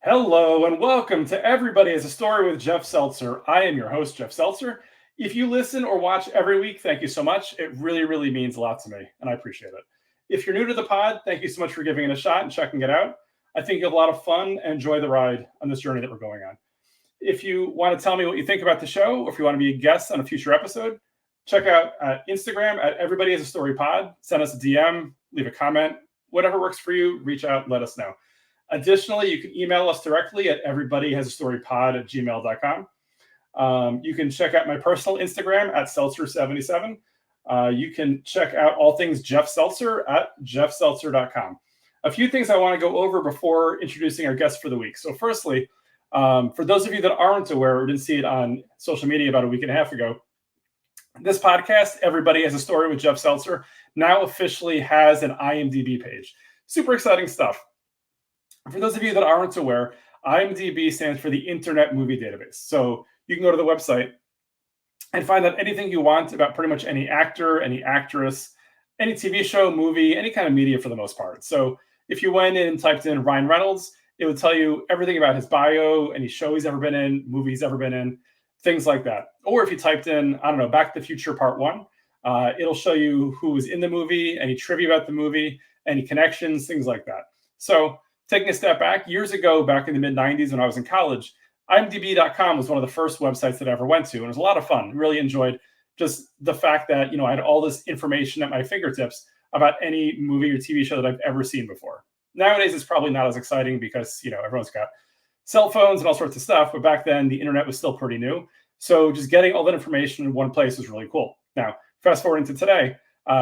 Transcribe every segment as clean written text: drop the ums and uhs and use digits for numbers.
Hello and welcome to Everybody Has a Story with Jeff Seltzer. I am your host, Jeff Seltzer. If you listen or watch every week, thank you so much. It really, really means a lot to me, and I appreciate it. If you're new to the pod, thank you so much for giving it a shot and checking it out. I think you'll have a lot of fun and enjoy the ride on this journey that we're going on. If you want to tell me what you think about the show, or if you want to be a guest on a future episode, check out Instagram at Everybody Has a Story Pod. Send us a DM, leave a comment, whatever works for you. Reach out, let us know. Additionally, you can email us directly at everybodyhasastorypod@gmail.com. You can check out my personal Instagram at Seltzer77. You can check out all things Jeff Seltzer at jeffseltzer.com. A few things I want to go over before introducing our guest for the week. So firstly, for those of you that aren't aware or didn't see it on social media about a week and a half ago, this podcast, Everybody Has a Story with Jeff Seltzer, now officially has an IMDb page. Super exciting stuff. For those of you that aren't aware, IMDb stands for the Internet Movie Database. So you can go to the website and find out anything you want about pretty much any actor, any actress, any TV show, movie, any kind of media for the most part. So if you went in and typed in Ryan Reynolds, it would tell you everything about his bio, any show he's ever been in, movie he's ever been in, things like that. Or if you typed in, I don't know, Back to the Future Part 1, it'll show you who was in the movie, any trivia about the movie, any connections, things like that. So taking a step back, years ago, back in the mid-90s when I was in college, IMDb.com was one of the first websites that I ever went to. And it was a lot of fun. Really enjoyed just the fact that, I had all this information at my fingertips about any movie or TV show that I've ever seen before. Nowadays, it's probably not as exciting because, everyone's got cell phones and all sorts of stuff. But back then, the internet was still pretty new. So just getting all that information in one place was really cool. Now, fast forwarding to today,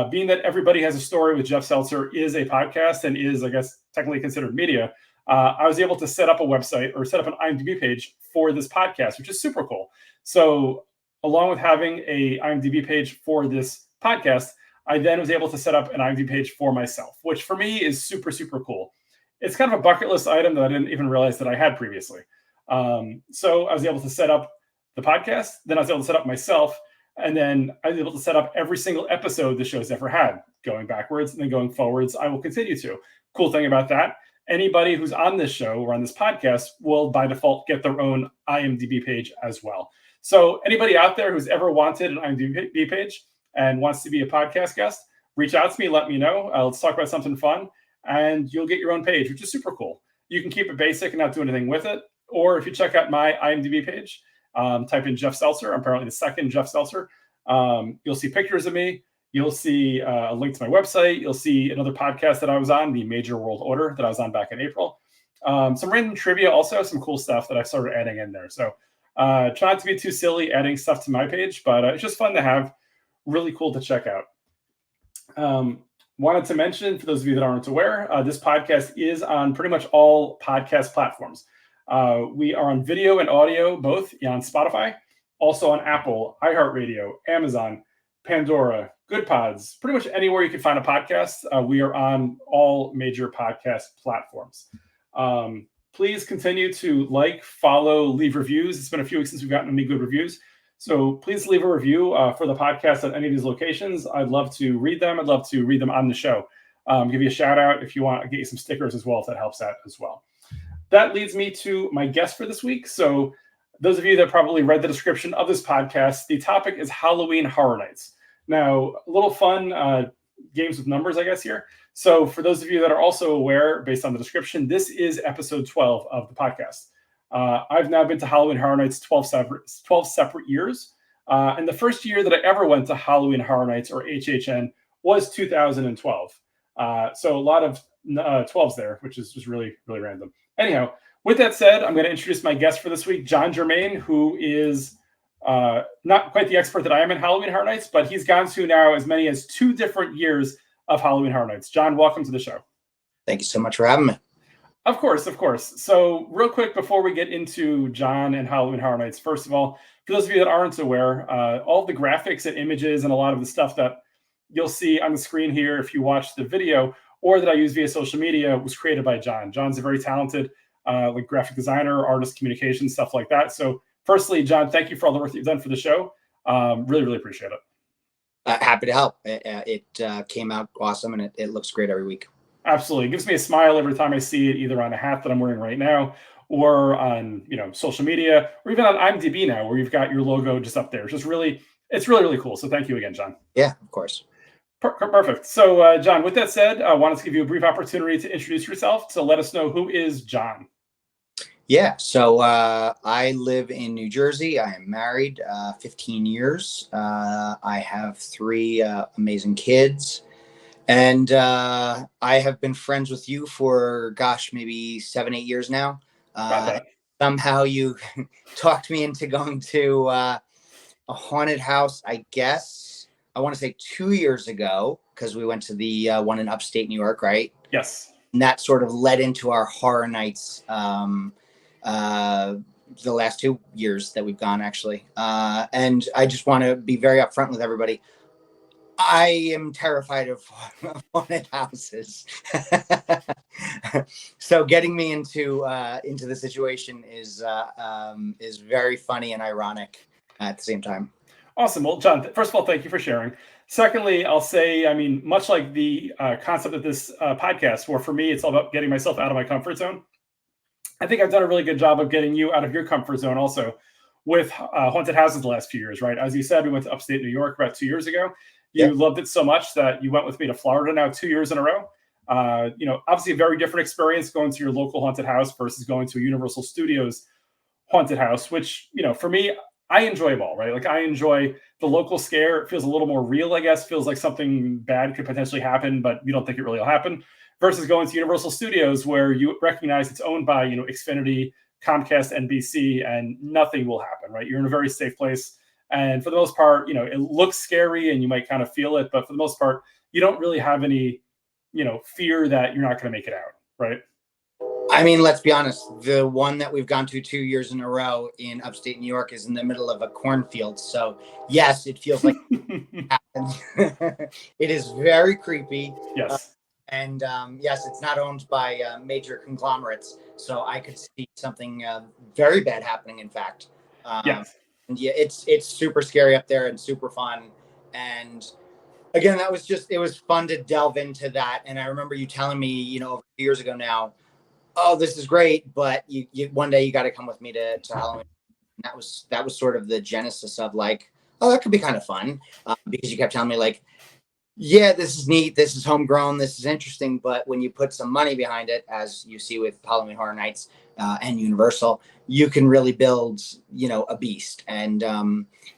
being that Everybody Has a Story with Jeff Seltzer is a podcast and is, I guess, technically considered media, I was able to set up a website or set up an IMDb page for this podcast, which is super cool. So along with having a IMDb page for this podcast, I then was able to set up an IMDb page for myself, which for me is super, super cool. It's kind of a bucket list item that I didn't even realize that I had previously. So I was able to set up the podcast, then I was able to set up myself, and then I was able to set up every single episode the show's ever had, going backwards and then going forwards. I will continue to. Cool thing about that, anybody who's on this show or on this podcast will by default get their own IMDb page as well. So anybody out there who's ever wanted an IMDb page and wants to be a podcast guest, reach out to me, let me know. Let's talk about something fun, and you'll get your own page, which is super cool. You can keep it basic and not do anything with it. Or if you check out my IMDb page, type in Jeff Seltzer. I'm apparently the second Jeff Seltzer. You'll see pictures of me. You'll see a link to my website. You'll see another podcast that I was on, the Major World Order, that I was on back in April. Some random trivia, also some cool stuff that I started adding in there. So try not to be too silly adding stuff to my page, but it's just fun to have. Really cool to check out. Wanted to mention, for those of you that aren't aware, this podcast is on pretty much all podcast platforms. We are on video and audio, both on Spotify, also on Apple, iHeartRadio, Amazon, Pandora, Good Pods, pretty much anywhere you can find a podcast. We are on all major podcast platforms. Please continue to like, follow, leave reviews. It's been a few weeks since we've gotten any good reviews. So please leave a review for the podcast at any of these locations. I'd love to read them. I'd love to read them on the show. Give you a shout out if you want. I'll get you some stickers as well if that helps out as well. That leads me to my guest for this week. So those of you that probably read the description of this podcast, the topic is Halloween Horror Nights. Now, a little fun games with numbers, I guess, here. So for those of you that are also aware, based on the description, this is episode 12 of the podcast. I've now been to Halloween Horror Nights 12 separate years. And the first year that I ever went to Halloween Horror Nights, or HHN, was 2012. So a lot of 12s there, which is just really, really random. Anyhow, with that said, I'm going to introduce my guest for this week, Jon Germain, who is not quite the expert that I am in Halloween Horror Nights, but he's gone to now as many as 2 different years of Halloween Horror Nights. Jon, welcome to the show. Thank you so much for having me. Of course, of course. So real quick, before we get into Jon and Halloween Horror Nights, first of all, for those of you that aren't aware, all the graphics and images and a lot of the stuff that you'll see on the screen here, if you watch the video or that I use via social media, was created by Jon. Jon's a very talented graphic designer, artist, communication, stuff like that. So firstly, Jon, thank you for all the work that you've done for the show. Really, really appreciate it. Happy to help. It came out awesome, and it looks great every week. Absolutely. It gives me a smile every time I see it, either on a hat that I'm wearing right now or on, social media, or even on IMDb now, where you've got your logo just up there. It's really, really cool. So thank you again, John. Yeah, of course. Perfect. So, John, with that said, I wanted to give you a brief opportunity to introduce yourself, to let us know who is John. Yeah, so I live in New Jersey. I am married, 15 years. I have three amazing kids. And I have been friends with you for, gosh, maybe 7, 8 years now. About Uh, that. Somehow you talked me into going to a haunted house, I guess. I want to say 2 years ago, because we went to the one in upstate New York, right? Yes. And that sort of led into our horror nights uh, the last 2 years that we've gone, actually. And I just want to be very upfront with everybody. I am terrified of haunted houses. So getting me into the situation is very funny and ironic at the same time. Awesome. Well, John, first of all, thank you for sharing. Secondly, I'll say, I mean, much like the concept of this podcast, where for me, it's all about getting myself out of my comfort zone. I think I've done a really good job of getting you out of your comfort zone also with haunted houses the last few years, right? As you said, we went to upstate New York about 2 years ago. You Yep. loved it so much that you went with me to Florida now 2 years in a row. Obviously a very different experience going to your local haunted house versus going to a Universal Studios haunted house, which, for me, I enjoy them all, right? Like I enjoy the local scare. It feels a little more real, I guess. Feels like something bad could potentially happen, but you don't think it really will happen. Versus going to Universal Studios, where you recognize it's owned by, Xfinity, Comcast, NBC, and nothing will happen, right? You're in a very safe place. And for the most part, it looks scary and you might kind of feel it, but for the most part, you don't really have any, fear that you're not going to make it out, right? I mean, let's be honest. The one that we've gone to 2 years in a row in upstate New York is in the middle of a cornfield. So yes, it feels like it happens. It is very creepy. Yes. And yes, it's not owned by major conglomerates, so I could see something very bad happening. In fact, Yes. and yeah, it's super scary up there and super fun. And again, it was fun to delve into that. And I remember you telling me, over 2 years ago now, oh, this is great, but you one day you got to come with me to Halloween. And that was sort of the genesis of like, oh, that could be kind of fun, because you kept telling me like, yeah, this is neat. This is homegrown. This is interesting. But when you put some money behind it, as you see with Halloween Horror Nights and Universal, you can really build, a beast. And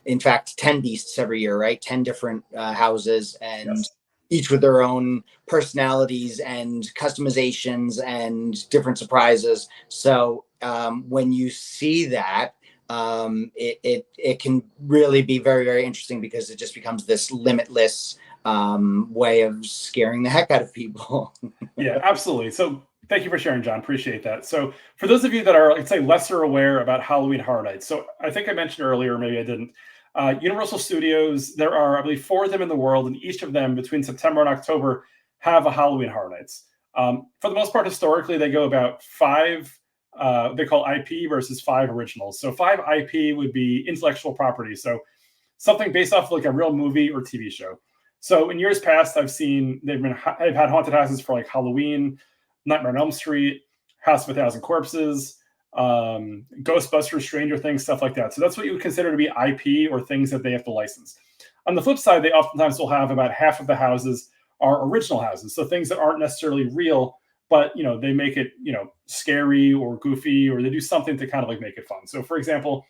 in fact, 10 beasts every year, right? 10 different houses, and Yes. each with their own personalities and customizations and different surprises. So when you see that, it can really be very, very interesting, because it just becomes this limitless way of scaring the heck out of people. Yeah, absolutely. So thank you for sharing, John. Appreciate that. So for those of you that are, let's say, lesser aware about Halloween Horror Nights, so I think I mentioned earlier, maybe I didn't. Universal Studios, there are, I believe, 4 of them in the world, and each of them between September and October have a Halloween Horror Nights. For the most part, historically, they go about 5. They call IP versus 5 originals. So 5 IP would be intellectual property. So something based off of like a real movie or TV show. So in years past, I've had haunted houses for like Halloween, Nightmare on Elm Street, House of a Thousand Corpses, Ghostbusters, Stranger Things, stuff like that. So that's what you would consider to be IP, or things that they have to license. On the flip side, they oftentimes will have about half of the houses are original houses, so things that aren't necessarily real, but they make it scary or goofy, or they do something to kind of like make it fun. So for example,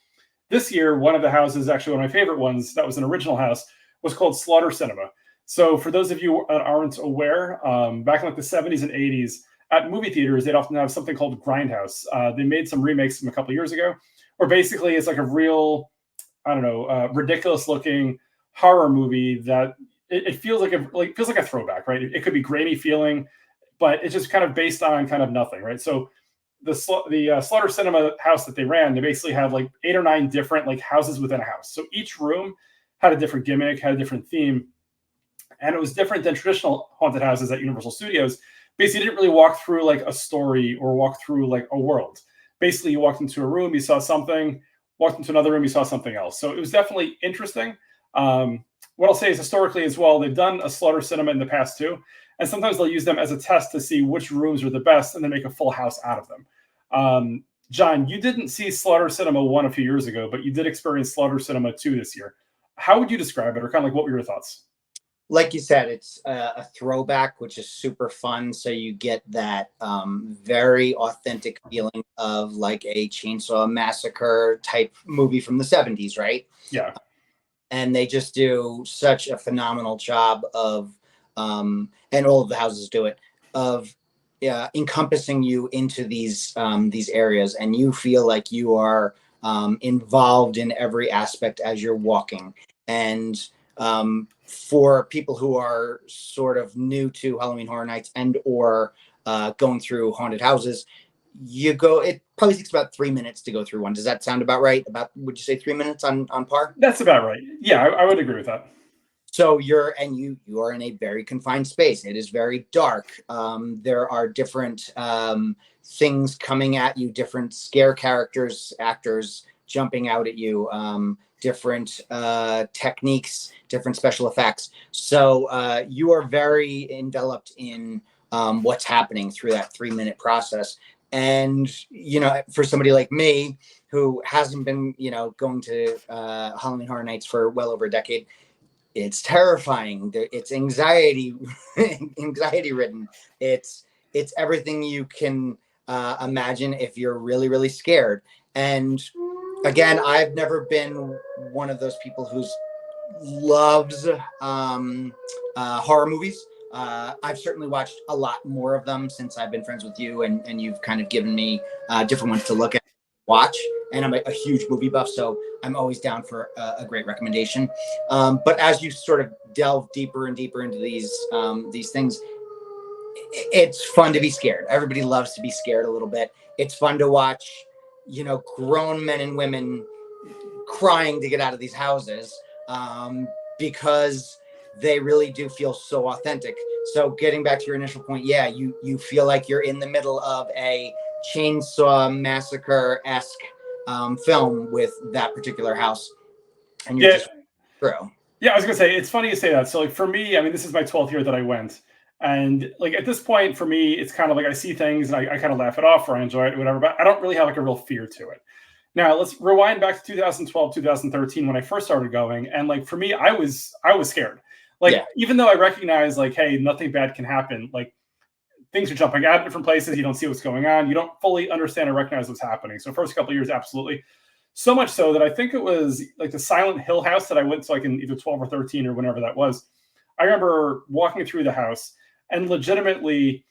this year, one of the houses, actually one of my favorite ones, that was an original house, was called Slaughter Cinema. So for those of you that aren't aware, back in like the 70s and 80s, at movie theaters, they'd often have something called Grindhouse. They made some remakes from a couple years ago, where basically it's like a real, I don't know, ridiculous looking horror movie that it feels like a throwback, right? It could be grainy feeling, but it's just kind of based on kind of nothing, right? So the Slaughter Cinema house that they ran, they basically had like 8 or 9 different like houses within a house. So each room had a different gimmick, had a different theme, and it was different than traditional haunted houses at Universal Studios. Basically, you didn't really walk through like a story or walk through like a world. Basically, you walked into a room, you saw something, walked into another room, you saw something else. So it was definitely interesting. What I'll say is historically as well, they've done a Slaughter Cinema in the past too, and sometimes they'll use them as a test to see which rooms are the best and then make a full house out of them. John, you didn't see Slaughter Cinema 1 a few years ago, but you did experience Slaughter Cinema 2 this year. How would you describe it, or kind of like what were your thoughts? Like you said, it's a throwback, which is super fun. So you get that very authentic feeling of like a Chainsaw Massacre type movie from the 70s, right? Yeah. And they just do such a phenomenal job of, and all of the houses do it, of encompassing you into these areas, and you feel like you are involved in every aspect as you're walking. And for people who are sort of new to Halloween Horror Nights and or going through haunted houses, it probably takes about 3 minutes to go through one. Does that sound about right? Would you say 3 minutes on par? That's about right. Yeah, I would agree with that. So you are in a very confined space. It is very dark. There are different things coming at you, different scare characters, actors jumping out at you, different techniques, different special effects. So you are very enveloped in what's happening through that 3 minute process. And, for somebody like me who hasn't been, going to Halloween Horror Nights for well over a decade, it's terrifying. It's anxiety ridden. It's everything you can imagine if you're really, really scared. And again, I've never been one of those people who loves horror movies. I've certainly watched a lot more of them since I've been friends with you, and you've kind of given me different ones to look at, watch. And I'm a huge movie buff, so I'm always down for a great recommendation. But as you sort of delve deeper and deeper into these things, it's fun to be scared. Everybody loves to be scared a little bit. It's fun to watch, grown men and women crying to get out of these houses because they really do feel so authentic. So getting back to your initial point, yeah, you feel like you're in the middle of a Chainsaw Massacre-esque film with that particular house, and you're just through. Yeah, I was gonna say, it's funny you say that. So like for me, I mean, this is my 12th year that I went, and like at this point for me, it's kind of like I see things and I kind of laugh it off or I enjoy it or whatever, but I don't really have like a real fear to it. Now let's rewind back to 2012, 2013 when I first started going, and like for me, I was scared. Like even though I recognize like, hey, nothing bad can happen, like things are jumping out of different places. You don't see what's going on. You don't fully understand or recognize what's happening. So first couple of years, absolutely. So much so that I think it was like the Silent Hill house that I went to like in either 12 or 13 or whenever that was. I remember walking through the house and legitimately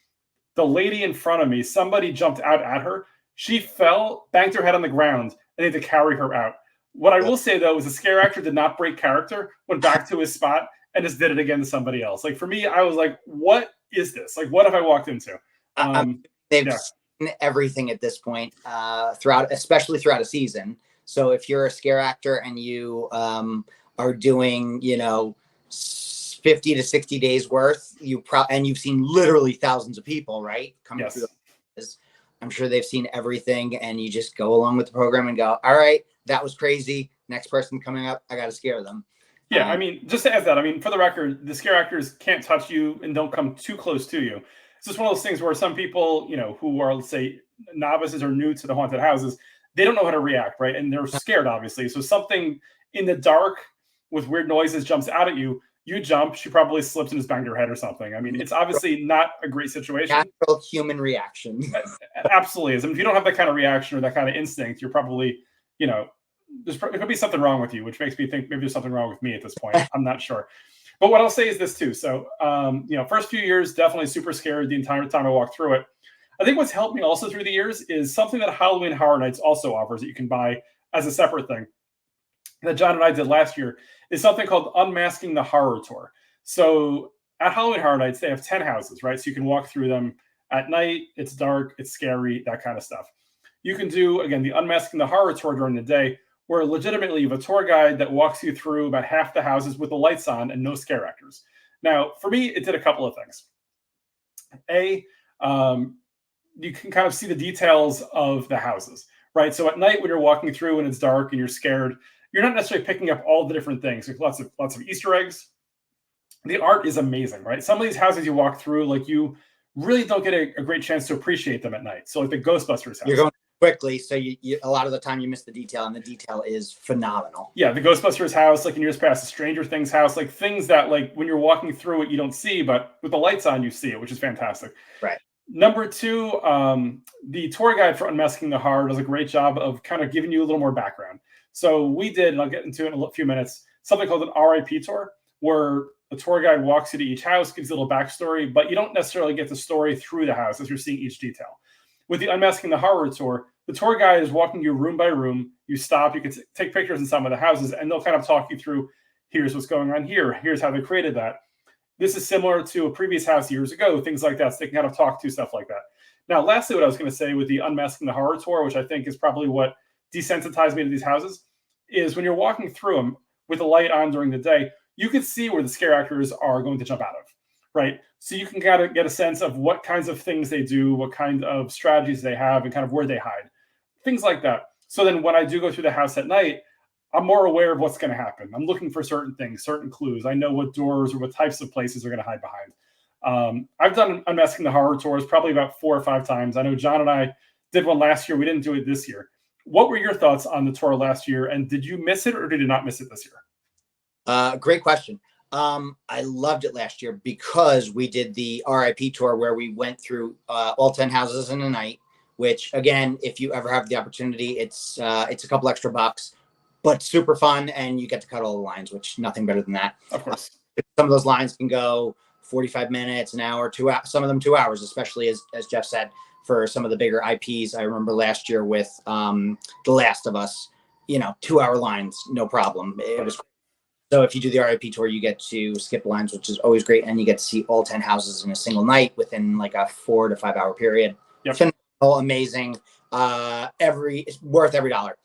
the lady in front of me, somebody jumped out at her. She fell, banged her head on the ground, and they had to carry her out. What I will say though is the scare actor did not break character, went back to his spot and just did it again to somebody else. Like for me, I was like, what is this? Like, what have I walked into? They've seen everything at this point, especially throughout a season. So if you're a scare actor and you are doing, 50 to 60 days worth, and you've seen literally thousands of people, right? Coming through this. I'm sure they've seen everything, and you just go along with the program and go, all right, that was crazy. Next person coming up, I got to scare them. Yeah, I mean, just to add that, I mean, for the record, the scare actors can't touch you and don't come too close to you. It's just one of those things where some people, who are, let's say, novices or new to the haunted houses, they don't know how to react, right? And they're scared, obviously. So something in the dark with weird noises jumps out at you, you jump, she probably slips and just banged her head or something. I mean, it's obviously not a great situation. Natural human reaction. Absolutely is. I mean, if you don't have that kind of reaction or that kind of instinct, you're probably, there could be something wrong with you, which makes me think maybe there's something wrong with me at this point. I'm not sure. But what I'll say is this too. So, first few years, definitely super scared the entire time I walked through it. I think what's helped me also through the years is something that Halloween Horror Nights also offers that you can buy as a separate thing that John and I did last year is something called Unmasking the Horror Tour. So at Halloween Horror Nights, they have 10 houses, right? So you can walk through them at night. It's dark, it's scary, that kind of stuff. You can do, again, the Unmasking the Horror Tour during the day, where legitimately you have a tour guide that walks you through about half the houses with the lights on and no scare actors. Now, for me, it did a couple of things. You can kind of see the details of the houses, right? So at night when you're walking through and it's dark and you're scared, you're not necessarily picking up all the different things. Like lots of Easter eggs, the art is amazing, right? Some of these houses you walk through, like you really don't get a great chance to appreciate them at night. So like the Ghostbusters You're house. going quickly, so you a lot of the time you miss the detail, and the detail is phenomenal. Yeah, the Ghostbusters house, like in years past, the Stranger Things house, like things that like when you're walking through it, you don't see, but with the lights on, you see it, which is fantastic. Right. Number two, the tour guide for Unmasking the Horror does a great job of kind of giving you a little more background. So we did, and I'll get into it in a few minutes, something called an RIP tour, where a tour guide walks you to each house, gives you a little backstory, but you don't necessarily get the story through the house as you're seeing each detail. With the Unmasking the Horror tour, the tour guide is walking you room by room. You stop, you can take pictures in some of the houses, and they'll kind of talk you through, here's what's going on here, here's how they created that. This is similar to a previous house years ago, things like that. So they can kind of talk to stuff like that. Now, lastly, what I was going to say with the Unmasking the Horror tour, which I think is probably what desensitized me to these houses, is when you're walking through them with the light on during the day, you can see where the scare actors are going to jump out of, right? So you can kind of get a sense of what kinds of things they do, what kind of strategies they have, and kind of where they hide, things like that. So then when I do go through the house at night, I'm more aware of what's going to happen. I'm looking for certain things, certain clues. I know what doors or what types of places are going to hide behind. I've done Unmasking the Horror tours probably about 4 or 5 times. I know John and I did one last year. We didn't do it this year. What were your thoughts on the tour last year? And did you miss it or did you not miss it this year? Great question. I loved it last year because we did the RIP tour where we went through all 10 houses in a night, which again, if you ever have the opportunity, it's a couple extra bucks, but super fun, and you get to cut all the lines, which nothing better than that. Of course. Some of those lines can go 45 minutes, an hour, 2 hours, some of them 2 hours, especially as Jeff said, for some of the bigger IPs. I remember last year with The Last of Us, 2-hour lines, no problem. It was great. So if you do the RIP tour, you get to skip lines, which is always great, and you get to see all 10 houses in a single night within like a 4 to 5 hour period. Yep. Phenomenal, amazing, it's worth every dollar.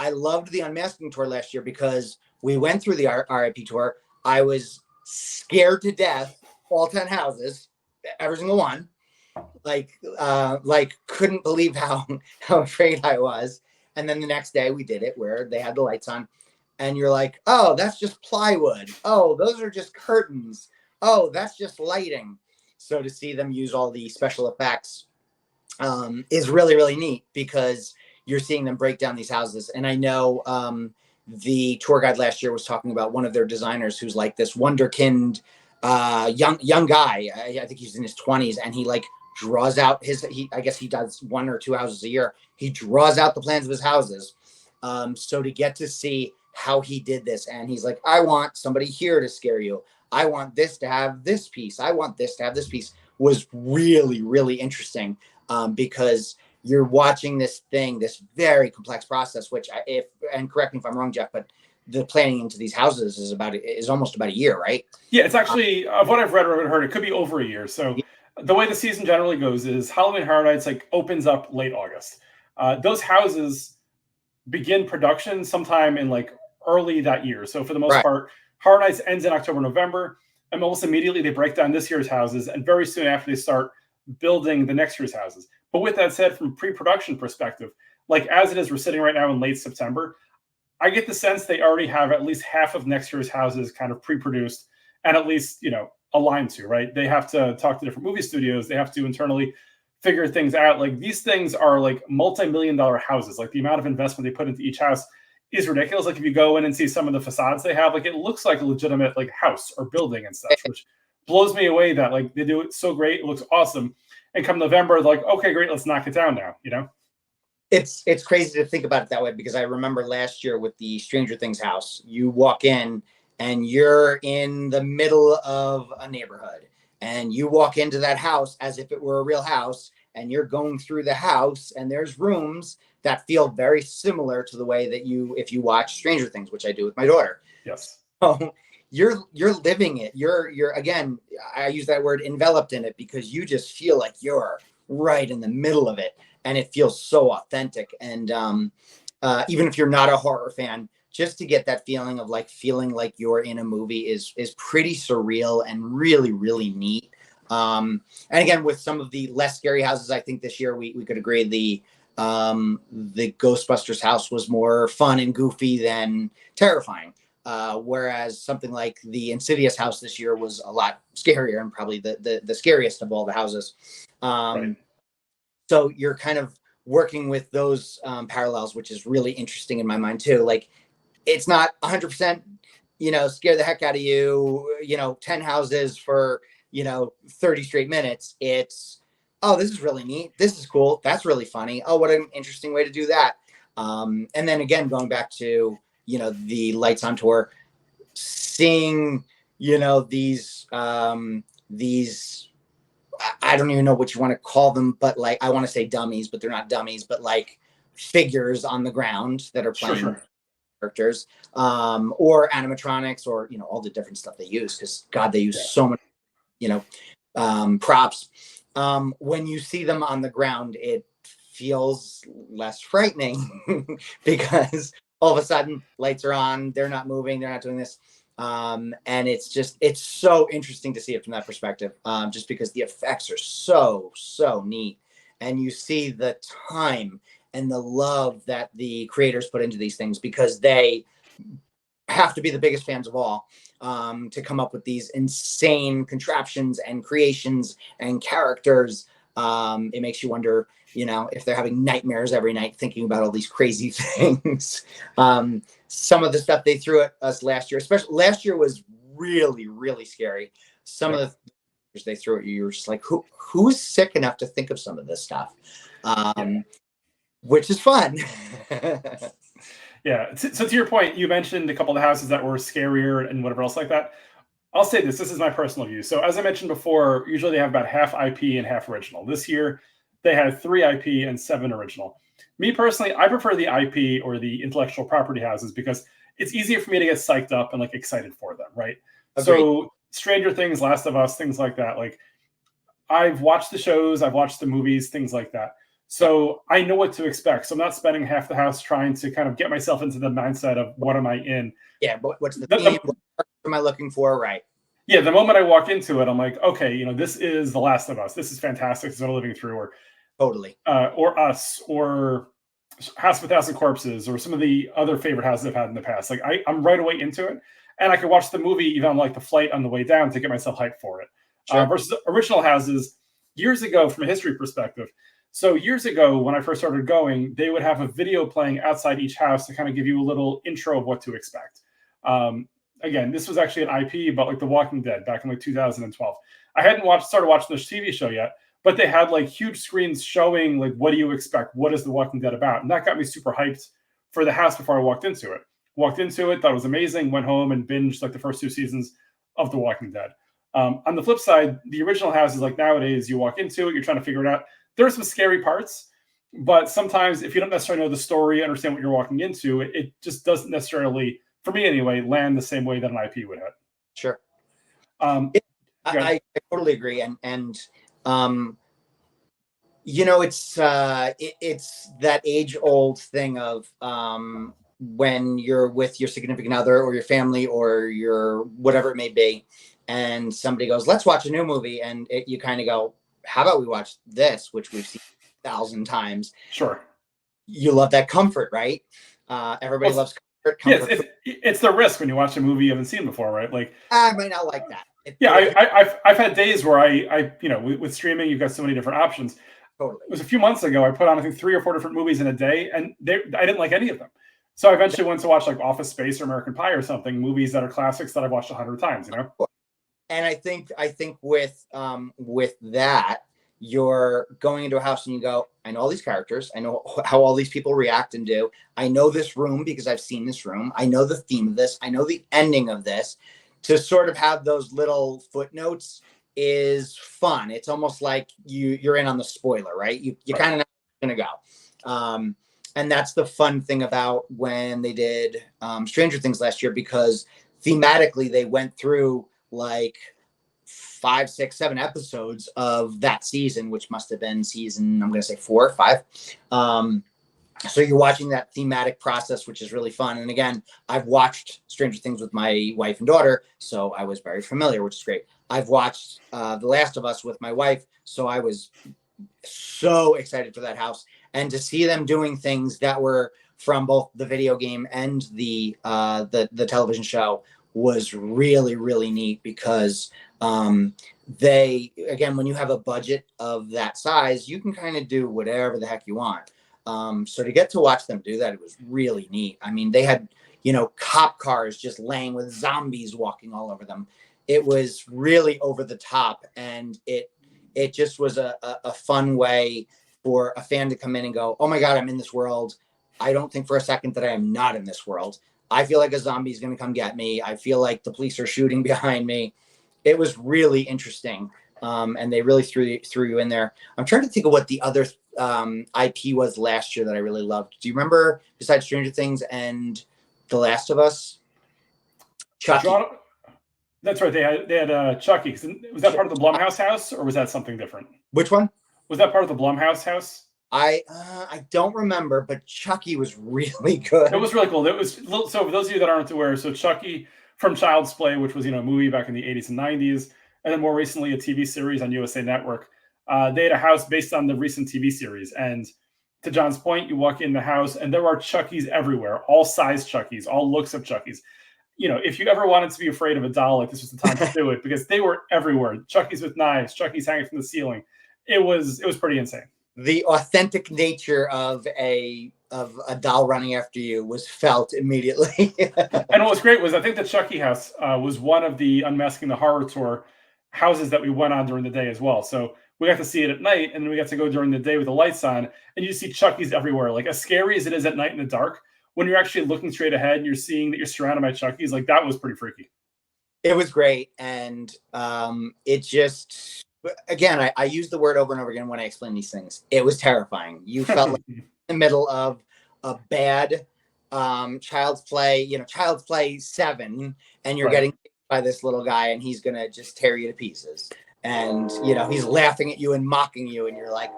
I loved the Unmasking tour last year because we went through the RIP tour. I was scared to death, all 10 houses, every single one. Like couldn't believe how afraid I was. And then the next day we did it where they had the lights on, and you're like, oh, that's just plywood. Oh, those are just curtains. Oh, that's just lighting. So to see them use all the special effects is really, really neat because you're seeing them break down these houses. And I know the tour guide last year was talking about one of their designers who's like this wonderkind young guy. I think he's in his 20s, and he like draws out I guess he does 1 or 2 houses a year. He draws out the plans of his houses. So to get to see how he did this, and he's like, I want somebody here to scare you. I want this to have this piece. I want this to have this piece, was really, really interesting because you're watching this very complex process, which and correct me if I'm wrong, Jeff, but the planning into these houses is almost about a year, right? Yeah, it's actually, of what I've read or heard, it could be over a year. So the way the season generally goes is Halloween Horror Nights opens up late August. Those houses begin production sometime in early that year. So for the most part, Horror Nights ends in October, November, and almost immediately they break down this year's houses, and very soon after they start building the next year's houses. But with that said, from pre-production perspective, as it is, we're sitting right now in late September, I get the sense they already have at least half of next year's houses kind of pre-produced and at least, aligned to, right? They have to talk to different movie studios. They have to internally figure things out. These things are multi-million-dollar houses. The amount of investment they put into each house is ridiculous. If you go in and see some of the facades they have, it looks like a legitimate house or building and such, which blows me away that they do it so great. It looks awesome. And come November, okay, great, let's knock it down now, It's crazy to think about it that way, because I remember last year with the Stranger Things house, you walk in and you're in the middle of a neighborhood, and you walk into that house as if it were a real house, and you're going through the house, and there's rooms that feel very similar to the way that if you watch Stranger Things, which I do with my daughter. Yes. So you're living it. You're again, I use that word, enveloped in it, because you just feel like you're right in the middle of it, and it feels so authentic. And even if you're not a horror fan, just to get that feeling of feeling like you're in a movie is pretty surreal and really, really neat. And again, with some of the less scary houses, I think this year we could agree the Ghostbusters house was more fun and goofy than terrifying. Whereas something like the Insidious house this year was a lot scarier and probably the scariest of all the houses. Right. So you're kind of working with those parallels, which is really interesting in my mind too. Like, it's not 100%, scare the heck out of you, 10 houses for, 30 straight minutes. It's, oh, this is really neat. This is cool. That's really funny. Oh, what an interesting way to do that. And then again, going back to, the Lights on tour, seeing, these, I don't even know what you want to call them, but like, I want to say dummies, but they're not dummies, but like figures on the ground that are playing Sure. characters, or animatronics, or, all the different stuff they use. Because God, they use so many, props. When you see them on the ground, it feels less frightening because all of a sudden lights are on, they're not moving, they're not doing this. And it's so interesting to see it from that perspective, just because the effects are so neat, and you see the time and the love that the creators put into these things, because they have to be the biggest fans of all, to come up with these insane contraptions and creations and characters. It makes you wonder, if they're having nightmares every night thinking about all these crazy things. Some of the stuff they threw at us last year, especially last year, was really, really scary. Some of the things they threw at you, were just like, who's sick enough to think of some of this stuff? Which is fun. Yeah. So to your point, you mentioned a couple of the houses that were scarier and whatever else like that. I'll say this is my personal view. So as I mentioned before, usually they have about half IP and half original. This year, they had 3 IP and 7 original. Me personally, I prefer the IP or the intellectual property houses because it's easier for me to get psyched up and like excited for them, right? Agreed. So Stranger Things, Last of Us, things like that. Like, I've watched the shows, I've watched the movies, things like that. So I know what to expect. So I'm not spending half the house trying to kind of get myself into the mindset of what am I in. Yeah, but what's the theme? What am I looking for? Right. Yeah, the moment I walk into it, I'm like, okay, this is The Last of Us. This is fantastic. It's not living through, or totally, or Us, or House of a Thousand Corpses, or some of the other favorite houses I've had in the past. Like, I'm right away into it, and I could watch the movie even on like the flight on the way down to get myself hyped for it. Sure. Versus original houses years ago, from a history perspective. So years ago, when I first started going, they would have a video playing outside each house to kind of give you a little intro of what to expect. Again, this was actually an IP about like The Walking Dead back in like 2012. I hadn't started watching this TV show yet, but they had like huge screens showing like, what do you expect? What is The Walking Dead about? And that got me super hyped for the house before I walked into it. Walked into it, thought it was amazing, went home and binged like the first 2 seasons of The Walking Dead. On the flip side, the original house is like nowadays, you walk into it, you're trying to figure it out. There are some scary parts, but sometimes if you don't necessarily know the story, understand what you're walking into, it just doesn't necessarily, for me anyway, land the same way that an IP would hit. Sure. I totally agree. And it's that age-old thing of when you're with your significant other or your family or your whatever it may be, and somebody goes, let's watch a new movie, and you kind of go, how about we watch this, which we've seen 1,000 times. Sure. You love that comfort, right? Everybody loves comfort. Yes, it's the risk when you watch a movie you haven't seen before, right? Like, I might not like that. I've had days where I with streaming, you've got so many different options. Totally. It was a few months ago. I put on, I think, 3 or 4 different movies in a day, and I didn't like any of them. So I eventually went to watch like Office Space or American Pie or something, movies that are classics that I've watched 100 times, And I think with that, you're going into a house and you go, I know all these characters. I know how all these people react and do. I know this room because I've seen this room. I know the theme of this. I know the ending of this. To sort of have those little footnotes is fun. It's almost like you're in on the spoiler, right? You kind of know what's going to go. And that's the fun thing about when they did Stranger Things last year, because thematically they went through like 5, 6, 7 episodes of that season, which must have been season, I'm going to say 4 or 5. So you're watching that thematic process, which is really fun. And again, I've watched Stranger Things with my wife and daughter, so I was very familiar, which is great. I've watched The Last of Us with my wife, so I was so excited for that house. and to see them doing things that were from both the video game and the television show was really, really neat, because they, again, when you have a budget of that size, you can kind of do whatever the heck you want. So to get to watch them do that, it was really neat. I mean, they had, cop cars just laying with zombies walking all over them. It was really over the top, and it just was a fun way for a fan to come in and go, oh my God, I'm in this world. I don't think for a second that I am not in this world. I feel like a zombie is going to come get me. I feel like the police are shooting behind me. It was really interesting. And they really threw you in there. I'm trying to think of what the other IP was last year that I really loved. Do you remember, besides Stranger Things and The Last of Us? Chucky. That's right. They had Chucky. Was that part of the Blumhouse house, or was that something different? Which one? Was that part of the Blumhouse house? I don't remember, but Chucky was really good. It was really cool. So for those of you that aren't aware, so Chucky from Child's Play, which was a movie back in the 80s and 90s, and then more recently a TV series on USA Network. They had a house based on the recent TV series, and to John's point, you walk in the house and there are Chuckies everywhere, all size Chuckies, all looks of Chuckies. If you ever wanted to be afraid of a doll, like, this was the time to do it, because they were everywhere. Chuckies with knives, Chuckies hanging from the ceiling. It was pretty insane. The authentic nature of a doll running after you was felt immediately. And what was great was, I think the Chucky house was one of the Unmasking the Horror Tour houses that we went on during the day as well. So we got to see it at night, and then we got to go during the day with the lights on, and you see Chuckies everywhere. Like, as scary as it is at night in the dark, when you're actually looking straight ahead and you're seeing that you're surrounded by Chuckies, like, that was pretty freaky. It was great. And it just, again, I use the word over and over again when I explain these things. It was terrifying. You felt like in the middle of a bad Child's Play, Child's Play 7, and you're getting by this little guy, and he's going to just tear you to pieces. And, he's laughing at you and mocking you, and you're like,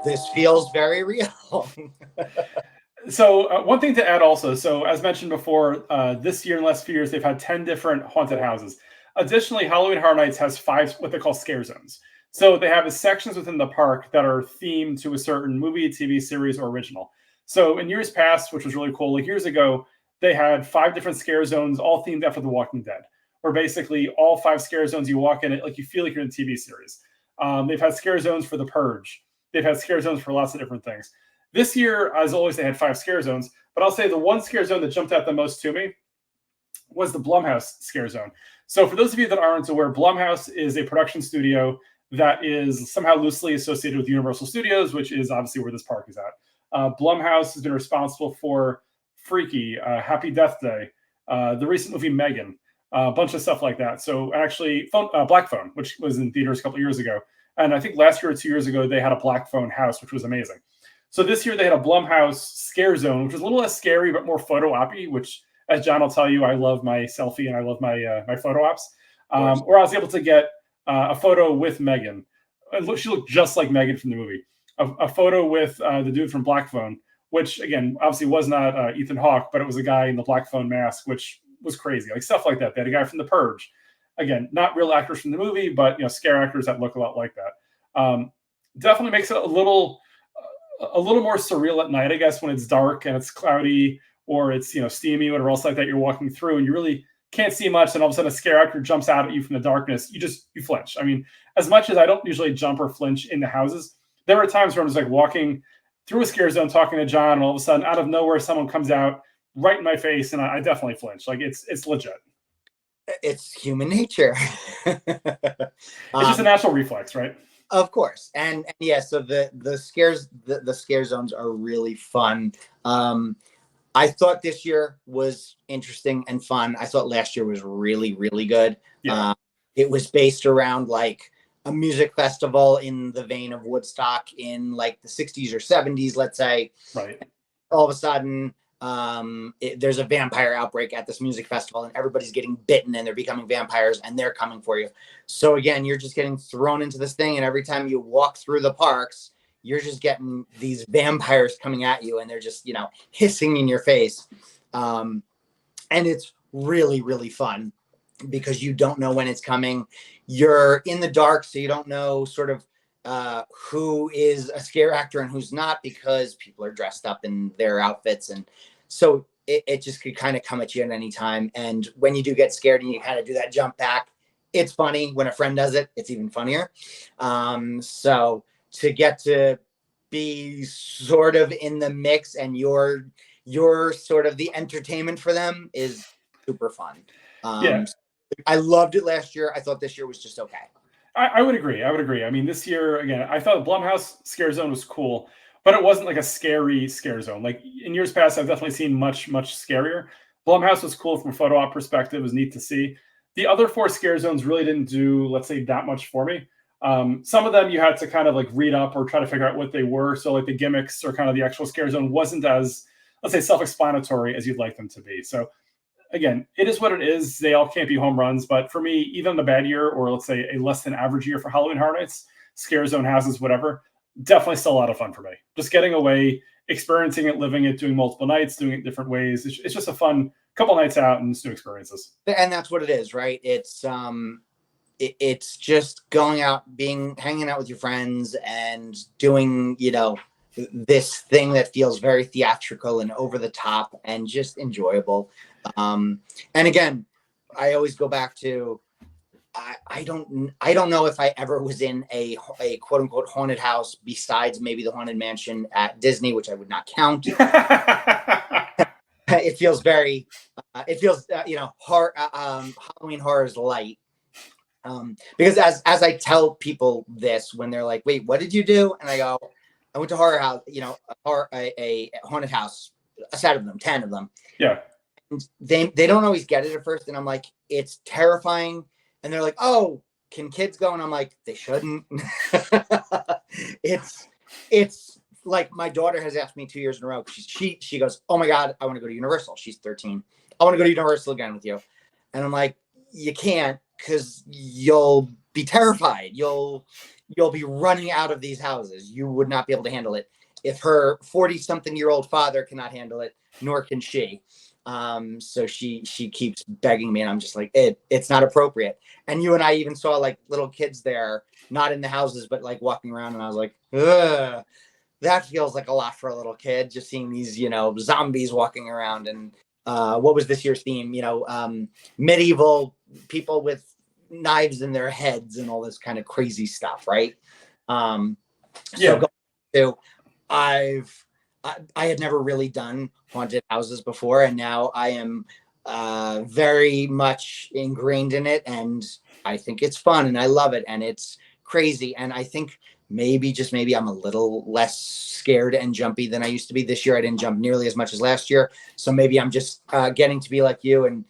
this feels very real. So one thing to add also, so as mentioned before, this year and last few years, they've had 10 different haunted houses. Additionally, Halloween Horror Nights has 5 what they call scare zones. So they have sections within the park that are themed to a certain movie, TV series, or original. So in years past, which was really cool, like years ago, they had 5 different scare zones, all themed after The Walking Dead, where basically all 5 scare zones, you walk in it, like, you feel like you're in a TV series. They've had scare zones for The Purge. They've had scare zones for lots of different things. This year, as always, they had 5 scare zones, but I'll say the one scare zone that jumped out the most to me was the Blumhouse scare zone. So for those of you that aren't aware, Blumhouse is a production studio that is somehow loosely associated with Universal Studios, which is obviously where this park is at. Blumhouse has been responsible for Freaky, Happy Death Day, the recent movie Megan, a bunch of stuff like that. So actually, Black Phone, which was in theaters a couple of years ago. And I think last year or 2 years ago, they had a Black Phone house, which was amazing. So this year they had a Blumhouse scare zone, which was a little less scary, but more photo op-y, which, as John will tell you, I love my selfie and I love my photo ops. Where I was able to get a photo with Megan. She looked just like Megan from the movie. A photo with the dude from Black Phone, which, again, obviously was not Ethan Hawke, but it was a guy in the Black Phone mask, which was crazy. Like, stuff like that. They had a guy from The Purge. Again, not real actors from the movie, but scare actors that look a lot like that. Definitely makes it a little more surreal at night, I guess, when it's dark and it's cloudy, or it's steamy, whatever else like that. You're walking through and you really can't see much, and all of a sudden a scare actor jumps out at you from the darkness. You flinch. I mean, as much as I don't usually jump or flinch in the houses, there were times where I was like walking through a scare zone talking to John, and all of a sudden out of nowhere someone comes out right in my face, and I definitely flinch. Like, it's legit. It's human nature. It's just a natural reflex, right? Of course. And yeah, so the scare zones are really fun. I thought this year was interesting and fun. I thought last year was really, really good. Yeah. It was based around like a music festival in the vein of Woodstock in like the 60s or 70s, let's say. Right. All of a sudden, there's a vampire outbreak at this music festival, and everybody's getting bitten and they're becoming vampires and they're coming for you. So again, you're just getting thrown into this thing, and every time you walk through the parks, you're just getting these vampires coming at you, and they're just hissing in your face. And it's really, really fun because you don't know when it's coming. You're in the dark, so you don't know sort of who is a scare actor and who's not, because people are dressed up in their outfits. And so it just could kind of come at you at any time. And when you do get scared and you kind of do that jump back, it's funny. When a friend does it, it's even funnier. So to get to be sort of in the mix and you're sort of the entertainment for them is super fun. Yeah. I loved it last year. I thought this year was just okay. I would agree. I would agree. I mean, this year, again, I thought Blumhouse Scare Zone was cool, but it wasn't like a scary scare zone. Like in years past, I've definitely seen much, much scarier. Blumhouse was cool from a photo op perspective. It was neat to see. The other four scare zones really didn't do, let's say, that much for me. Some of them you had to kind of like read up or try to figure out what they were. So like the gimmicks or kind of the actual scare zone wasn't as, let's say, self-explanatory as you'd like them to be. So again, it is what it is. They all can't be home runs, but for me, even in a bad year or let's say a less than average year for Halloween Horror Nights, scare zone houses, whatever, definitely still a lot of fun for me. Just getting away, experiencing it, living it, doing multiple nights, doing it different ways. It's just a fun couple nights out and just new experiences. And that's what it is, right? It's just going out, hanging out with your friends and doing, this thing that feels very theatrical and over the top and just enjoyable. And again, I always go back to, I don't know if I ever was in a quote unquote haunted house besides maybe the Haunted Mansion at Disney, which I would not count. It feels very, Halloween Horror is light. Because as I tell people this when they're like, wait, what did you do? And I go, I went to horror house, a haunted house, a set of them, 10 of them. Yeah. And they don't always get it at first. And I'm like, it's terrifying. And they're like, oh, can kids go? And I'm like, they shouldn't. It's like my daughter has asked me 2 years in a row. She goes, oh my God, I want to go to Universal. She's 13. I want to go to Universal again with you. And I'm like, you can't, because you'll be terrified. You'll be running out of these houses. You would not be able to handle it. If her 40-something-year-old father cannot handle it, nor can she. So she keeps begging me, and I'm just like, it's not appropriate. And you and I even saw like little kids there, not in the houses, but like walking around, and I was like, ugh, that feels like a lot for a little kid, just seeing these, zombies walking around. And what was this year's theme? Medieval people with knives in their heads and all this kind of crazy stuff, right? So going to, I had never really done haunted houses before, and now I am very much ingrained in it, and I think it's fun and I love it, and it's crazy. And I think maybe I'm a little less scared and jumpy than I used to be. This year I didn't jump nearly as much as last year, so maybe I'm just getting to be like you and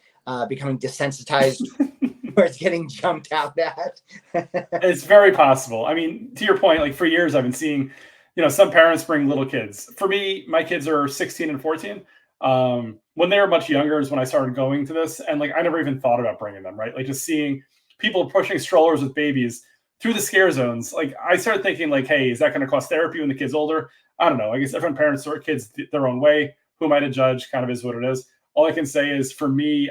becoming desensitized towards getting jumped out at. It's very possible. I mean, to your point, like for years I've been seeing, some parents bring little kids. For me, my kids are 16 and 14. When they were much younger is when I started going to this, and like I never even thought about bringing them, right? Like just seeing people pushing strollers with babies through the scare zones. Like I started thinking like, hey, is that going to cost therapy when the kid's older? I don't know. I guess different parents sort kids their own way. Who am I to judge? Kind of is what it is. All I can say is for me,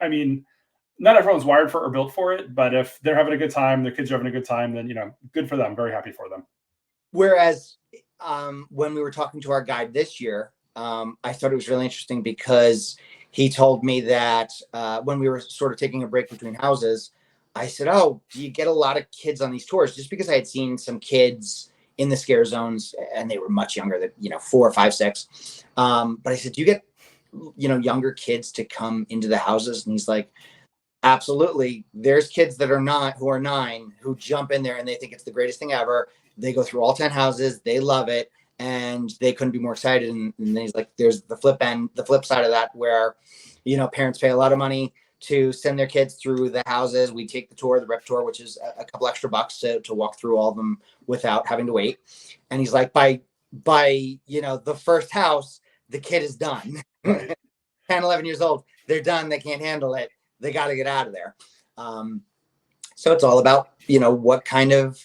I mean, not everyone's wired for or built for it, but if they're having a good time, their kids are having a good time, then, good for them. Very happy for them. Whereas when we were talking to our guide this year, I thought it was really interesting because he told me that when we were sort of taking a break between houses, I said, oh, do you get a lot of kids on these tours? Just because I had seen some kids in the scare zones and they were much younger than, 4, 5, 6. But I said, do you get, younger kids to come into the houses? And he's like, absolutely. There's kids that who are 9 who jump in there and they think it's the greatest thing ever. They go through all 10 houses. They love it. And they couldn't be more excited. And then he's like, there's the flip side of that where, parents pay a lot of money to send their kids through the houses. We take the tour, the rep tour, which is a couple extra bucks to walk through all of them without having to wait. And he's like, by the first house, the kid is done. Right. 10, 11 years old. They're done. They can't handle it. They got to get out of there. So it's all about, what kind of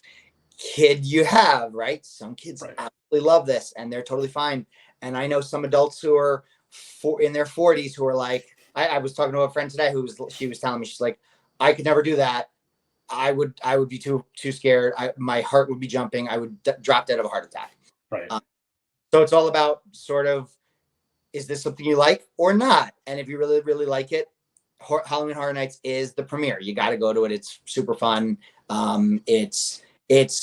kid you have, right? Some kids absolutely love this and they're totally fine. And I know some adults who are in their 40s who are like, I was talking to a friend today she was telling me, she's like, I could never do that. I would be too scared. My heart would be jumping. I would drop dead of a heart attack. Right. So it's all about sort of, is this something you like or not? And if you really, really like it, Halloween Horror Nights is the premiere. You got to go to it. It's super fun. It's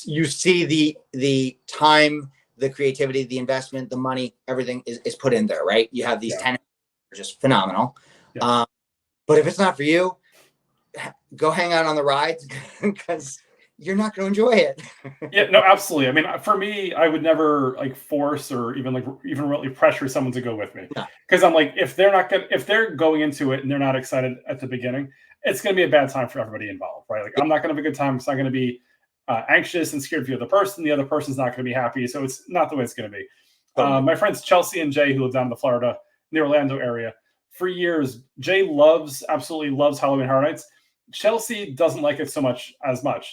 you see the time, the creativity, the investment, the money, everything is put in there, right? You have these 10, just phenomenal. Yeah. But if it's not for you, go hang out on the rides because you're not going to enjoy it. Yeah, no, absolutely. I mean, for me, I would never like force or even really pressure someone to go with me, because I'm like, if they're going into it and they're not excited at the beginning, it's going to be a bad time for everybody involved, right? Like, I'm not going to have a good time. It's not going to be anxious and scared for the other person. The other person's not going to be happy, so it's not the way it's going to be. My friends Chelsea and Jay, who live down in the Florida, in the Orlando area, for years, Jay absolutely loves Halloween Horror Nights. Chelsea doesn't like it so much.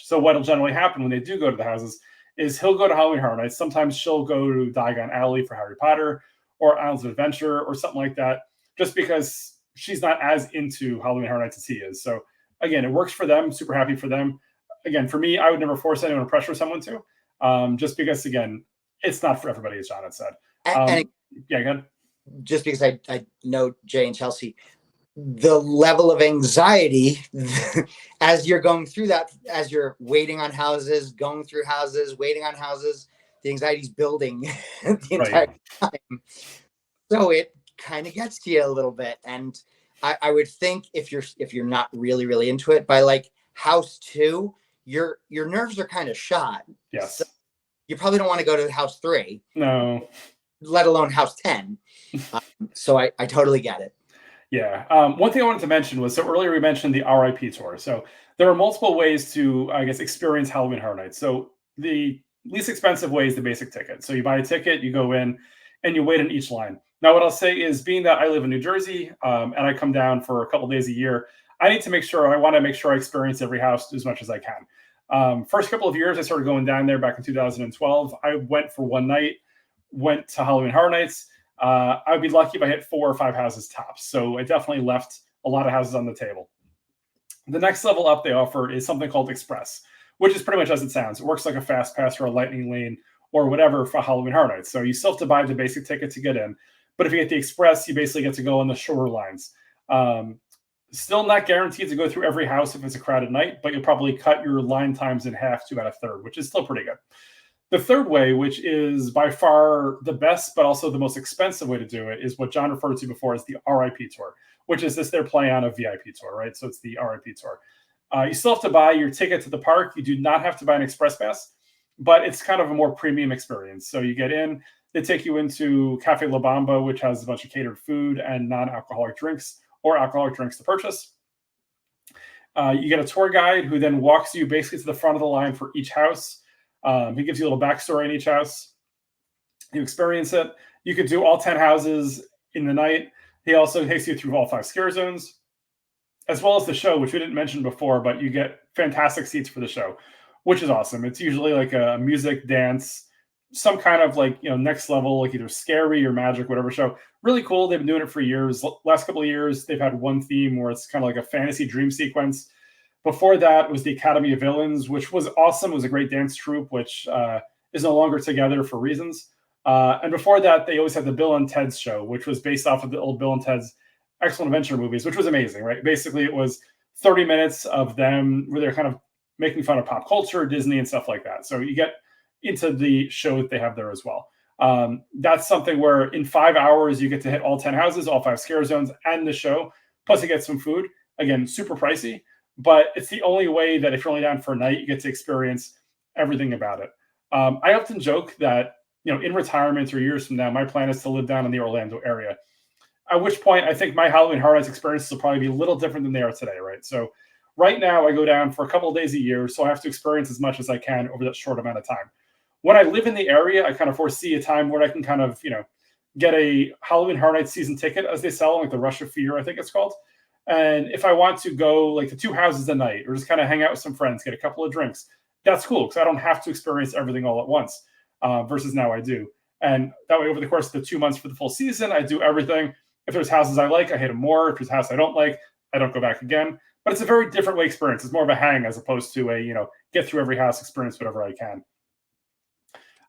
So what'll generally happen when they do go to the houses is he'll go to Halloween Horror Nights. Sometimes she'll go to Diagon Alley for Harry Potter or Islands of Adventure or something like that, just because she's not as into Halloween Horror Nights as he is. So again, it works for them. Super happy for them. Again, for me, I would never force anyone or pressure someone to, just because, again, it's not for everybody, as John had said. And yeah, again, just because I know Jay and Chelsea, the level of anxiety as you're going through that, as you're waiting on houses, going through houses, waiting on houses, the anxiety's building the entire time. So it kind of gets to you a little bit. And I would think if you're not really, really into it, by like house 2, your nerves are kind of shot. Yes. So you probably don't want to go to house 3. No. Let alone house 10. So I totally get it. Yeah. One thing I wanted to mention was, so earlier we mentioned the RIP tour. So there are multiple ways to, I guess, experience Halloween Horror Nights. So the least expensive way is the basic ticket. So you buy a ticket, you go in, and you wait in each line. Now, what I'll say is, being that I live in New Jersey and I come down for a couple days a year, I want to make sure I experience every house as much as I can. First couple of years, I started going down there back in 2012. I went for one night, went to Halloween Horror Nights. I'd be lucky if I hit 4 or 5 houses tops. So I definitely left a lot of houses on the table. The next level up they offer is something called Express, which is pretty much as it sounds. It works like a fast pass or a lightning lane or whatever for Halloween Horror Nights. So you still have to buy the basic ticket to get in. But if you get the Express, you basically get to go on the shorter lines. Still not guaranteed to go through every house if it's a crowded night, but you'll probably cut your line times in half to about a third, which is still pretty good. The third way, which is by far the best, but also the most expensive way to do it, is what John referred to before as the RIP tour, which is their play on a VIP tour, right? So it's the RIP tour. You still have to buy your ticket to the park. You do not have to buy an express pass, but it's kind of a more premium experience. So you get in, they take you into Cafe La Bamba, which has a bunch of catered food and non-alcoholic drinks or alcoholic drinks to purchase. You get a tour guide who then walks you basically to the front of the line for each house. He gives you a little backstory in each house. You experience it. You could do all 10 houses in the night. He also takes you through all 5 scare zones, as well as the show, which we didn't mention before, but you get fantastic seats for the show, which is awesome. It's usually like a music, dance, some kind of like, next level, like either scary or magic, whatever show. Really cool. They've been doing it for years. Last couple of years, they've had one theme where it's kind of like a fantasy dream sequence. Before that was the Academy of Villains, which was awesome. It was a great dance troupe, which is no longer together for reasons. And before that, they always had the Bill and Ted's show, which was based off of the old Bill and Ted's Excellent Adventure movies, which was amazing, right? Basically, it was 30 minutes of them where they're kind of making fun of pop culture, Disney, and stuff like that. So you get into the show that they have there as well. That's something where in 5 hours, you get to hit all 10 houses, all 5 scare zones, and the show. Plus, you get some food. Again, super pricey. But it's the only way that if you're only down for a night, you get to experience everything about it. I often joke that, in retirement or years from now, my plan is to live down in the Orlando area. At which point, I think my Halloween Horror Nights experiences will probably be a little different than they are today, right? So right now, I go down for a couple of days a year, so I have to experience as much as I can over that short amount of time. When I live in the area, I kind of foresee a time where I can kind of, get a Halloween Horror Nights season ticket, as they sell, like the Rush of Fear, I think it's called. And if I want to go like to 2 houses a night or just kind of hang out with some friends, get a couple of drinks, that's cool because I don't have to experience everything all at once versus now I do. And that way, over the course of the 2 months for the full season, I do everything. If there's houses I like, I hit them more. If there's a house I don't like, I don't go back again. but it's a very different way experience. It's more of a hang as opposed to a get through every house, experience whatever I can.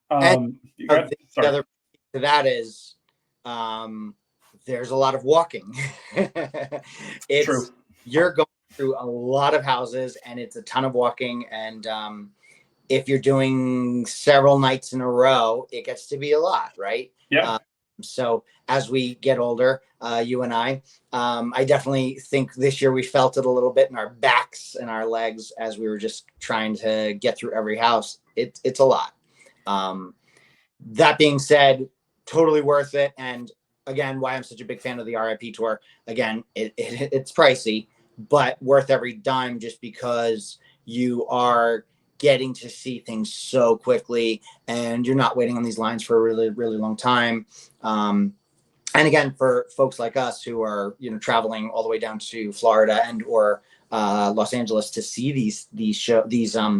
And The other to that is there's a lot of walking. True. You're going through a lot of houses, and it's a ton of walking. And if you're doing several nights in a row, it gets to be a lot, right? Yeah. So as we get older, you and I definitely think this year we felt it a little bit in our backs and our legs as we were just trying to get through every house. It's a lot. That being said, totally worth it. And again, why I'm such a big fan of the RIP tour. Again, it's pricey, but worth every dime just because you are getting to see things so quickly and you're not waiting on these lines for a really, really long time. And again, for folks like us who are, traveling all the way down to Florida and or Los Angeles to see these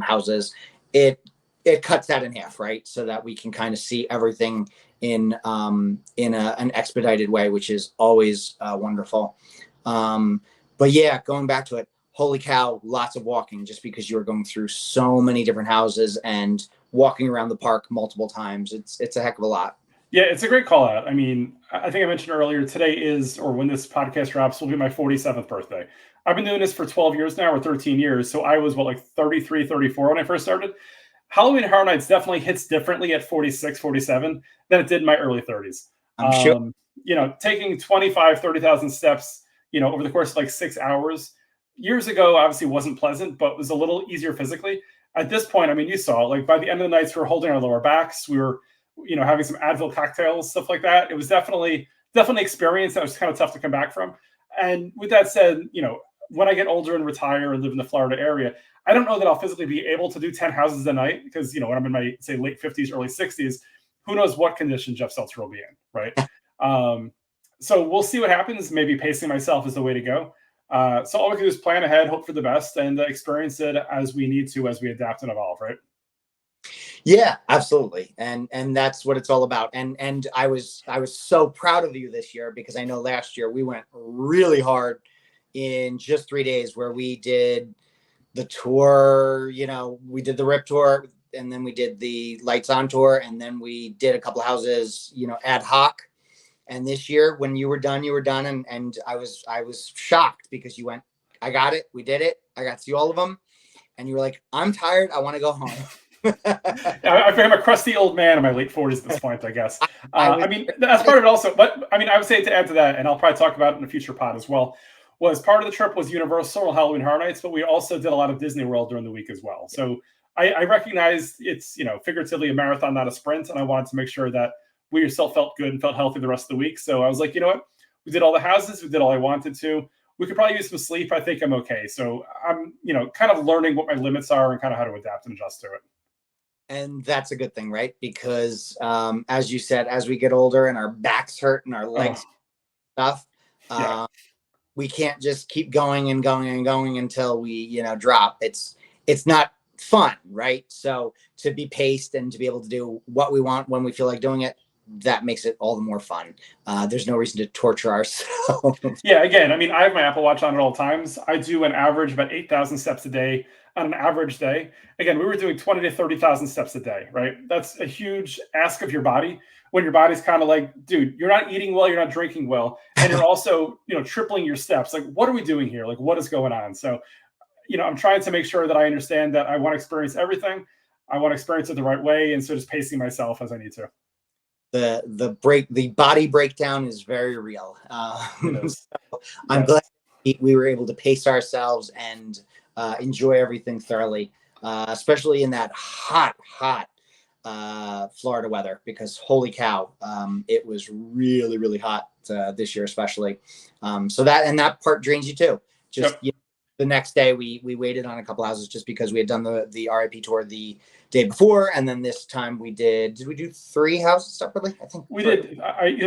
houses, it cuts that in half, right? So that we can kind of see everything in an expedited way, which is always wonderful. But yeah, going back to it, holy cow, lots of walking just because you're going through so many different houses and walking around the park multiple times. It's a heck of a lot. Yeah, it's a great call out. I mean, I think I mentioned earlier, today is, or when this podcast drops, will be my 47th birthday. I've been doing this for 12 years now, or 13 years. So I was, 33, 34 when I first started. Halloween Horror Nights definitely hits differently at 46, 47 than it did in my early 30s. I'm sure. Taking 25, 30,000 steps, over the course of 6 hours, years ago, obviously wasn't pleasant, but was a little easier physically. At this point, I mean, you saw, by the end of the nights, we were holding our lower backs. We were, having some Advil cocktails, stuff like that. It was definitely experience that was kind of tough to come back from. And with that said, when I get older and retire and live in the Florida area, I don't know that I'll physically be able to do 10 houses a night because, when I'm in my, say, late 50s, early 60s, who knows what condition Jeff Seltzer will be in, right? So we'll see what happens. Maybe pacing myself is the way to go. So all we can do is plan ahead, hope for the best, and experience it as we need to, as we adapt and evolve, right? Yeah, absolutely. And that's what it's all about. And I was so proud of you this year because I know last year we went really hard in just 3 days where we did the tour, we did the RIP tour and then we did the Lights On tour and then we did a couple of houses, ad hoc. And this year when you were done. And I was shocked because you went, I got it. We did it. I got to see all of them. And you were like, I'm tired. I want to go home. I'm a crusty old man in my late 40s at this point, I guess. I mean, that's part of it also. But I mean, I would say to add to that, and I'll probably talk about it in a future pod as well, was part of the trip was Universal Halloween Horror Nights, but we also did a lot of Disney World during the week as well. So I recognize it's, figuratively a marathon, not a sprint. And I wanted to make sure that we still felt good and felt healthy the rest of the week. So I was like, you know what? We did all the houses. We did all I wanted to. We could probably use some sleep. I think I'm okay. So I'm, kind of learning what my limits are and kind of how to adapt and adjust to it. And that's a good thing, right? Because as you said, as we get older and our backs hurt and our legs stuff, we can't just keep going and going and going until we, drop. It's not fun, right? So to be paced and to be able to do what we want when we feel like doing it, that makes it all the more fun. There's no reason to torture ourselves. Yeah, again, I mean, I have my Apple Watch on at all times. I do an average about 8,000 steps a day on an average day. Again, we were doing 20 to 30,000 steps a day, right? That's a huge ask of your body when your body's kind of like, dude, you're not eating well, you're not drinking well, and you're also, tripling your steps. Like, what are we doing here? Like, what is going on? So, I'm trying to make sure that I understand that I want to experience everything. I want to experience it the right way. And so just pacing myself as I need to. The body breakdown is very real. So I'm glad we were able to pace ourselves and enjoy everything thoroughly, especially in that hot Florida weather, because holy cow, it was really, really hot this year, especially. So that part drains you too. Just the next day we waited on a couple houses just because we had done the RIP tour the day before, and then this time we did we do 3 houses separately? I think we did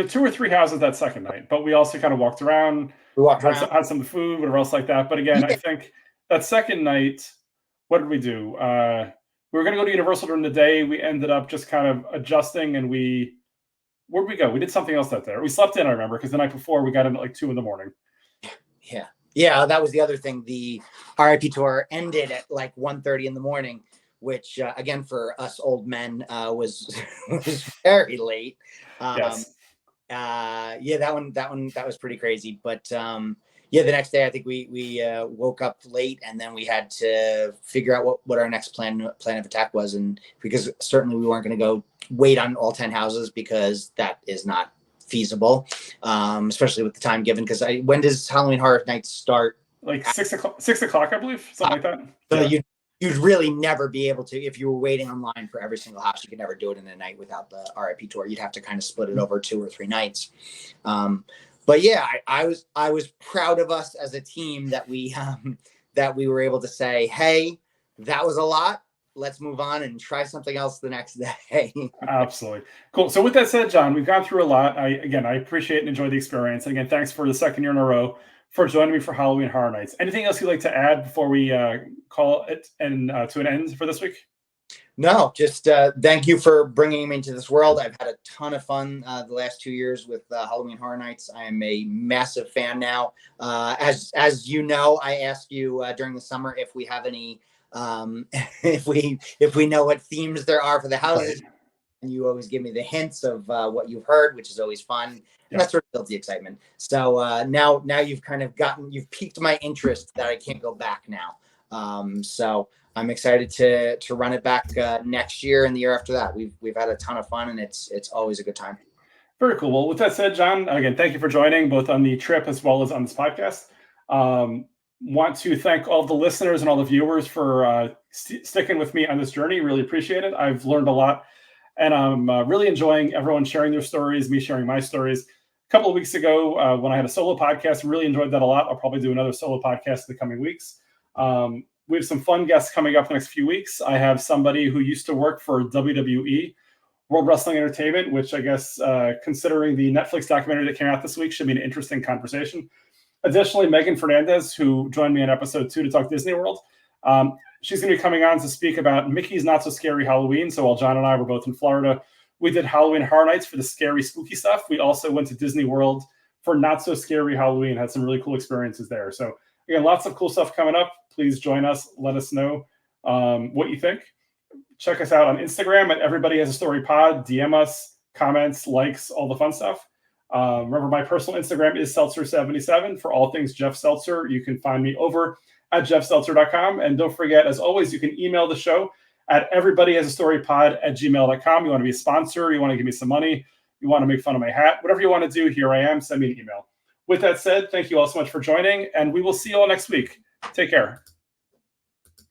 2 or 3 houses that second night, but we also kind of walked around. We walked around, had some food, whatever else like that. But again, I think that second night, what did we do? We were going to go to Universal during the day. We ended up just kind of adjusting, and where'd we go? We did something else that day. We slept in, I remember, because the night before we got in at 2 a.m. Yeah. Yeah, that was the other thing. The RIP tour ended at like 1:30 in the morning, which again for us old men was was very late. Um, Yes. yeah, that was pretty crazy. But yeah, the next day I think we woke up late, and then we had to figure out what our next plan of attack was, and because certainly we weren't going to go wait on all 10 houses, because that is not feasible, especially with the time given. Because when does Halloween Horror Nights start? Like 6 o'clock, I believe, something like that. So Yeah. you'd really never be able to, if you were waiting online for every single house, you could never do it in a night without the RIP tour. You'd have to kind of split it over 2 or 3 nights. But yeah, I was proud of us as a team that we were able to say, hey, that was a lot. Let's move on and try something else the next day. Absolutely. Cool. So with that said, John, we've gone through a lot. I appreciate and enjoy the experience. And again, thanks for the second year in a row for joining me for Halloween Horror Nights. Anything else you'd like to add before we call it and to an end for this week? No, just thank you for bringing me into this world. I've had a ton of fun the last 2 years with Halloween Horror Nights. I am a massive fan now. As you know, I asked you during the summer if we have any if we know what themes there are for the houses. Right. And you always give me the hints of what you've heard, which is always fun. And that sort of builds the excitement. So now you've kind of piqued my interest that I can't go back now. So I'm excited to run it back next year and the year after that. We've had a ton of fun, and it's always a good time. Very cool. Well, with that said, John, again, thank you for joining both on the trip as well as on this podcast. Want to thank all the listeners and all the viewers for sticking with me on this journey. Really appreciate it. I've learned a lot, and I'm really enjoying everyone sharing their stories, me sharing my stories. A couple of weeks ago, when I had a solo podcast, really enjoyed that a lot. I'll probably do another solo podcast in the coming weeks. We have some fun guests coming up the next few weeks. I have somebody who used to work for WWE, World Wrestling Entertainment, which I guess, considering the Netflix documentary that came out this week, should be an interesting conversation. Additionally, Megan Fernandez, who joined me in episode 2 to talk Disney World. She's going to be coming on to speak about Mickey's Not So Scary Halloween. So while John and I were both in Florida, we did Halloween Horror Nights for the scary, spooky stuff. We also went to Disney World for Not So Scary Halloween, had some really cool experiences there. So again, lots of cool stuff coming up. Please join us. Let us know what you think. Check us out on Instagram at Everybody Has a Story Pod. DM us, comments, likes, all the fun stuff. Remember, my personal Instagram is Seltzer77 for all things Jeff Seltzer. You can find me over at jeffseltzer.com. And don't forget, as always, you can email the show at everybodyhasastorypod@gmail.com. You want to be a sponsor, you want to give me some money, you want to make fun of my hat, whatever you want to do, here I am. Send me an email. With that said, thank you all so much for joining, and we will see you all next week. Take care.